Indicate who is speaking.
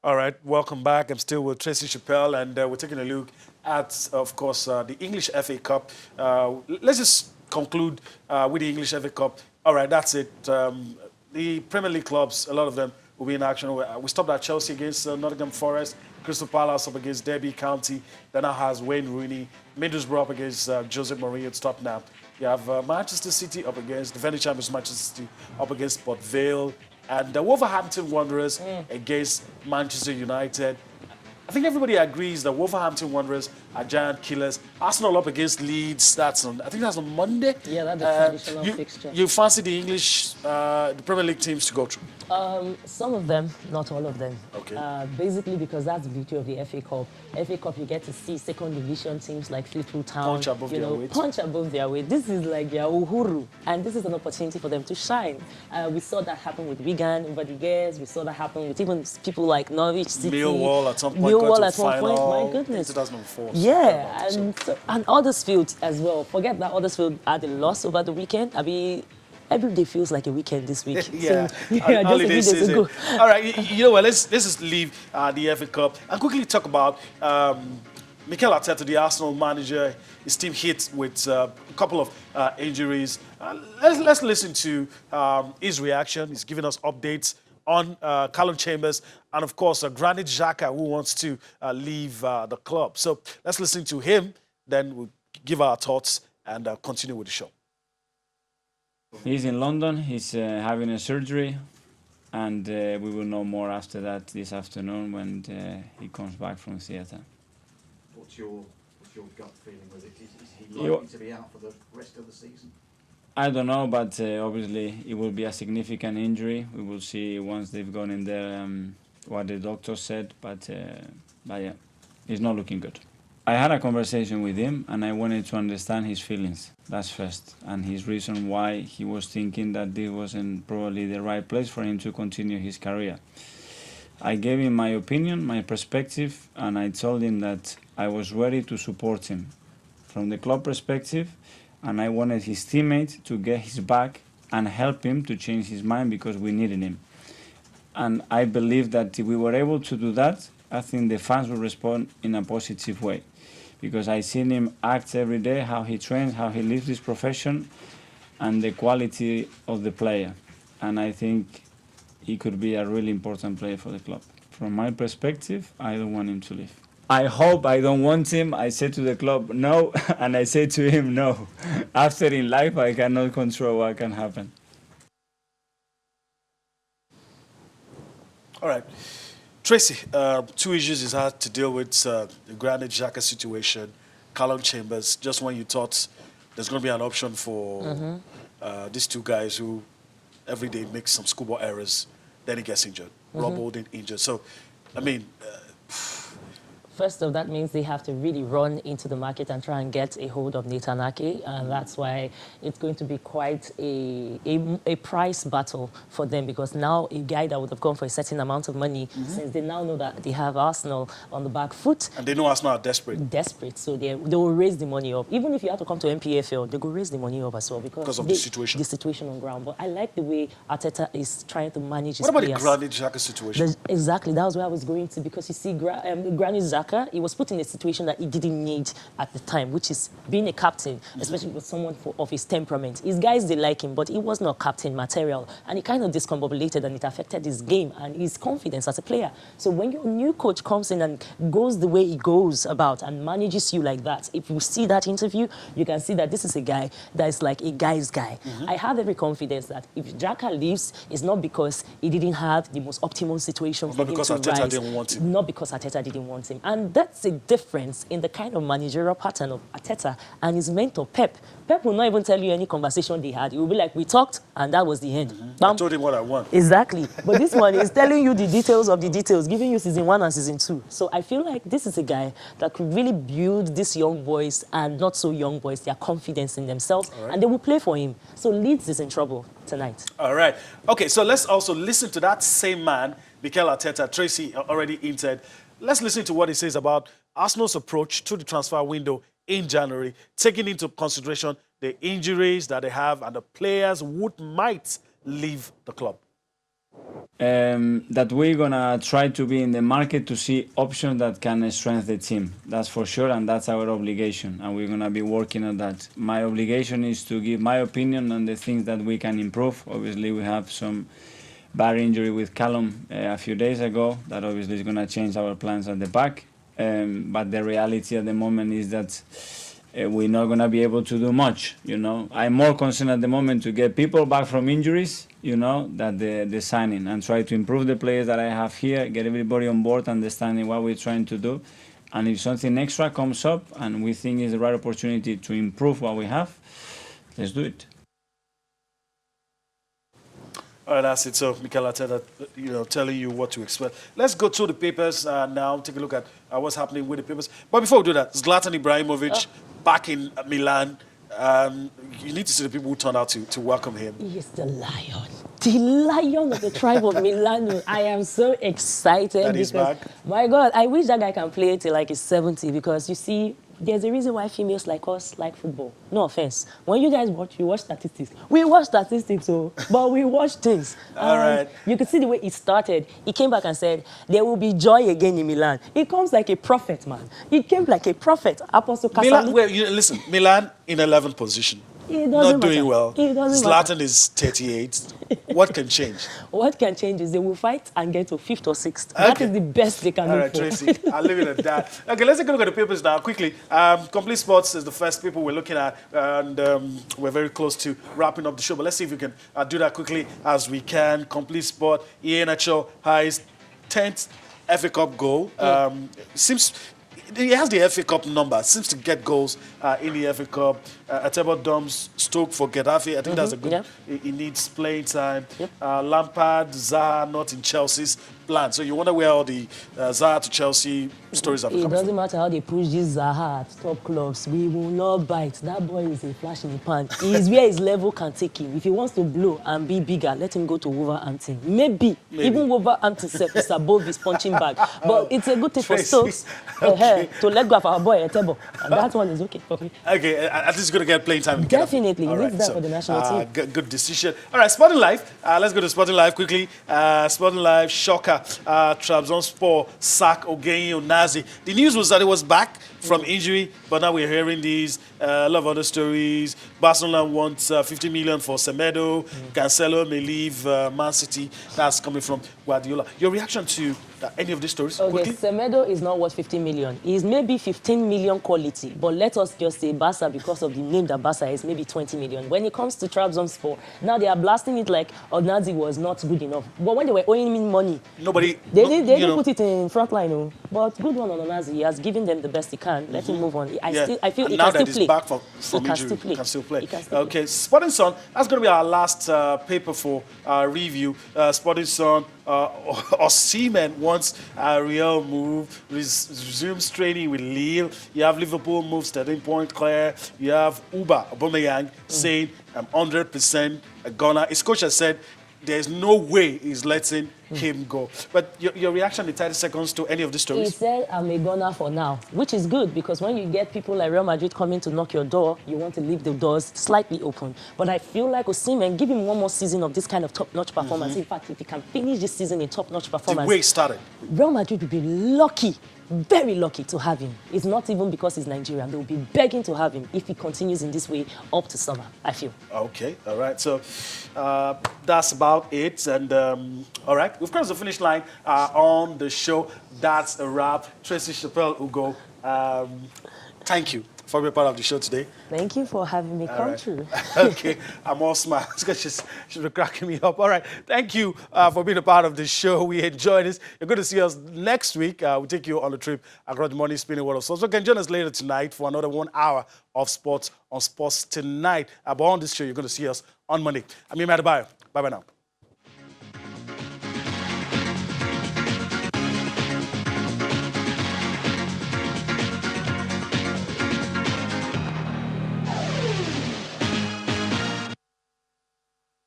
Speaker 1: All right, welcome back. I'm still with Tracy Chappelle, and we're taking a look at, of course, the English FA Cup. Let's just conclude with the English FA Cup. All right, that's it. The Premier League clubs, a lot of them will be in action. We stopped at Chelsea against Nottingham Forest, Crystal Palace up against Derby County. Then now has Wayne Rooney, Middlesbrough up against Jose Mourinho at Tottenham. You have Manchester City up against the defending champions, Manchester City up against Port Vale, and the Wolverhampton Wanderers against Manchester United. I think everybody agrees that Wolverhampton Wanderers are giant killers. Arsenal up against Leeds. I think that's on Monday.
Speaker 2: Yeah, that's the traditional fixture.
Speaker 1: You fancy the English, the Premier League teams to go through?
Speaker 2: Some of them, not all of them.
Speaker 1: Okay.
Speaker 2: Basically because that's the beauty of the FA Cup. FA Cup, you get to see second division teams like Fleetwood Town.
Speaker 1: Punch above their weight.
Speaker 2: Punch above their weight. This is like their uhuru. And this is an opportunity for them to shine. We saw that happen with Wigan over the years. We saw that happen with even people like Norwich City.
Speaker 1: Millwall at some point.
Speaker 2: Millwall at one point, my goodness.
Speaker 1: 2004.
Speaker 2: Yeah, and Huddersfield as well. Forget that Huddersfield had a loss over the weekend. Every day feels like a weekend this week.
Speaker 1: Yeah,
Speaker 2: so, yeah,
Speaker 1: holiday season. All right, you know what? Let's just leave the FA Cup and quickly talk about Mikel Arteta, the Arsenal manager. His team hit with a couple of injuries. Let's listen to his reaction. He's giving us updates on Callum Chambers and, of course, Granit Xhaka, who wants to leave the club. So let's listen to him. Then we'll give our thoughts and continue with the show.
Speaker 3: He's in London. He's having a surgery, and we will know more after that this afternoon when he comes back from theatre.
Speaker 4: What's your gut feeling with it? Is he likely to be out for the rest of the season?
Speaker 3: I don't know, but obviously it will be a significant injury. We will see once they've gone in there what the doctor said, but yeah, it's not looking good. I had a conversation with him and I wanted to understand his feelings, that's first, and his reason why he was thinking that this wasn't probably the right place for him to continue his career. I gave him my opinion, my perspective, and I told him that I was ready to support him from the club perspective, and I wanted his teammate to get his back and help him to change his mind because we needed him. And I believe that if we were able to do that, I think the fans will respond in a positive way. Because I seen him act every day, how he trains, how he lives this profession, and the quality of the player. And I think he could be a really important player for the club. From my perspective, I don't want him to leave. I hope I don't want him. I said to the club, no, and I said to him, no. After in life, I cannot control what can happen.
Speaker 1: All right. Tracy, two issues he's had to deal with, the Granit Xhaka situation, Callum Chambers. Just when you thought there's going to be an option for these two guys who every day make some schoolboy errors, then he gets injured. Rob Holding injured. So, I mean...
Speaker 2: First off, that means they have to really run into the market and try and get a hold of Nathan Ake, and that's why it's going to be quite a price battle for them, because now a guy that would have gone for a certain amount of money, since they now know that they have Arsenal on the back foot.
Speaker 1: And they know Arsenal are desperate.
Speaker 2: Desperate, so they will raise the money up. Even if you have to come to MPFL, they will raise the money up as well because
Speaker 1: of the situation.
Speaker 2: The situation on ground. But I like the way Arteta is trying to manage his
Speaker 1: What about
Speaker 2: players.
Speaker 1: the Granit Xhaka situation?
Speaker 2: Exactly, that was where I was going to, because you see, Granit Xhaka, he was put in a situation that he didn't need at the time, which is being a captain, especially with someone of his temperament. His guys, they like him, but he was not captain material, and he kind of discombobulated, and it affected his game and his confidence as a player. So when your new coach comes in and goes the way he goes about and manages you like that, if you see that interview, you can see that this is a guy that is like a guy's guy. I have every confidence that if Xhaka leaves, it's not because he didn't have the most optimal situation for him to rise.
Speaker 1: Not because Arteta didn't want him.
Speaker 2: Not because Arteta didn't want him. And that's a difference in the kind of managerial pattern of Arteta and his mentor, Pep. Pep will not even tell you any conversation they had. He will be like, we talked, and that was the end.
Speaker 1: I told him what I want.
Speaker 2: Exactly. But this one is telling you the details of the details, giving you season 1 and season 2. So I feel like this is a guy that could really build these young boys and not so young boys, their confidence in themselves, and they will play for him. So Leeds is in trouble tonight.
Speaker 1: All right. Okay, so let's also listen to that same man, Mikel Arteta. Tracy already hinted. Let's listen to what he says about Arsenal's approach to the transfer window in January, taking into consideration the injuries that they have and the players who might leave the club.
Speaker 3: That we're gonna try to be in the market to see options that can strengthen the team. That's for sure, and that's our obligation, and we're gonna be working on that. My obligation is to give my opinion on the things that we can improve. Obviously, we have some bad injury with Callum a few days ago. That obviously is gonna change our plans at the back. But the reality at the moment is that we're not going to be able to do much, you know. I'm more concerned at the moment to get people back from injuries, you know, than the signing, and try to improve the players that I have here, get everybody on board, understanding what we're trying to do. And if something extra comes up and we think is the right opportunity to improve what we have, let's do it.
Speaker 1: All right, that's it. So, Mikel Arteta, telling you what to expect. Let's go to the papers now, take a look at what's happening with the papers. But before we do that, Zlatan Ibrahimovic back in Milan. You need to see the people who turned out to welcome him.
Speaker 2: He is the lion of the tribe of Milan. I am so excited.
Speaker 1: That he's back.
Speaker 2: My God, I wish that guy can play till like he's 70, because you see, there's a reason why females like us like football. No offense. When you guys watch, you watch statistics. We watch statistics, but we watch things.
Speaker 1: All right.
Speaker 2: You can see the way it started. He came back and said, there will be joy again in Milan. He comes like a prophet, man. He came like a prophet. Apostle Casali.
Speaker 1: Milan, listen, Milan in 11th position. Not doing well. Zlatan is 38. What can change?
Speaker 2: What can change is they will fight and get to 5th or 6th. Okay. That is the best they can do.
Speaker 1: All right, Tracy, I'll leave it at that. Okay, let's take a look at the papers now, quickly. Complete Sports is the first paper we're looking at, and we're very close to wrapping up the show. But let's see if we can do that quickly as we can. Complete Sport, Iheanacho highest 10th FA Cup goal. He has the FA Cup number. Seems to get goals in the FA Cup. Atebo Dom's Stoke for Getafe. I think that's a good. Yeah. He needs playing time. Yep. Lampard, Zaha not in Chelsea's plan. So you wonder where all the Zaha to Chelsea stories have come from.
Speaker 2: It doesn't matter how they push this Zaha at top clubs. We will not bite. That boy is a flash in the pan. He is where his level can take him. If he wants to blow and be bigger, let him go to Wolverhampton. Maybe. Even Wolverhampton is above his punching bag. But it's a good thing for Stokes. Okay. To let go of our boy Atebo. And that one is okay for me.
Speaker 1: Okay, at least he's going to get playing time.
Speaker 2: Definitely. He needs that for the national team.
Speaker 1: Good decision. All right, Sporting Life. Let's go to Sporting Life quickly. Sporting Life, shocker. Trabzonspor, sack Ogenyi Onazi. The news was that he was back from injury, but now we're hearing these, a lot of other stories. Barcelona wants 50 million for Semedo. Cancelo may leave Man City. That's coming from Guardiola. Your reaction to any of these stories?
Speaker 2: Okay,
Speaker 1: quickly?
Speaker 2: Semedo is not worth 50 million. He's maybe 15 million quality, but let us just say Barca, because of the name that Barca is, maybe 20 million. When it comes to Trabzonspor, now they are blasting it like Onazi was not good enough. But when they were owing him money, they didn't put it in front line. But good one on Onazi. He has given them the best he can. Let him move on. I feel he can still play.
Speaker 1: Back from injury, he can still play. Okay, Sporting Sun, that's going to be our last paper for review. Sporting Sun, Osimhen wants a real move, resumes training with Lille. You have Liverpool moves 13 point clear. You have Aubameyang saying, I'm 100% a gunner. His coach has said, there's no way he's letting him go. But your reaction in 30 seconds to any of these stories?
Speaker 2: He said, I'm a gunner for now, which is good, because when you get people like Real Madrid coming to knock your door, you want to leave the doors slightly open. But I feel like Osimhen, give him one more season of this kind of top-notch performance. In fact, if he can finish this season in top-notch performance,
Speaker 1: the way he started,
Speaker 2: Real Madrid will be lucky, very lucky to have him. It's not even because he's Nigerian. They will be begging to have him if he continues in this way up to summer, I feel. Okay,
Speaker 1: all right. So that's about it. And all right, we've crossed the finish line on the show. That's a wrap. Tracy Chappelle Ugo, thank you for being part of the show today.
Speaker 2: Thank you for having me come through.
Speaker 1: Okay, I'm all smiles because she's been cracking me up. All right, thank you for being a part of the show. We enjoyed this. You're going to see us next week. We'll take you on a trip across the money spinning world of sports. So you can join us later tonight for another 1 hour of sports on Sports Tonight. But on this show, you're going to see us on Monday. I'm Adebayo. Bye-bye now.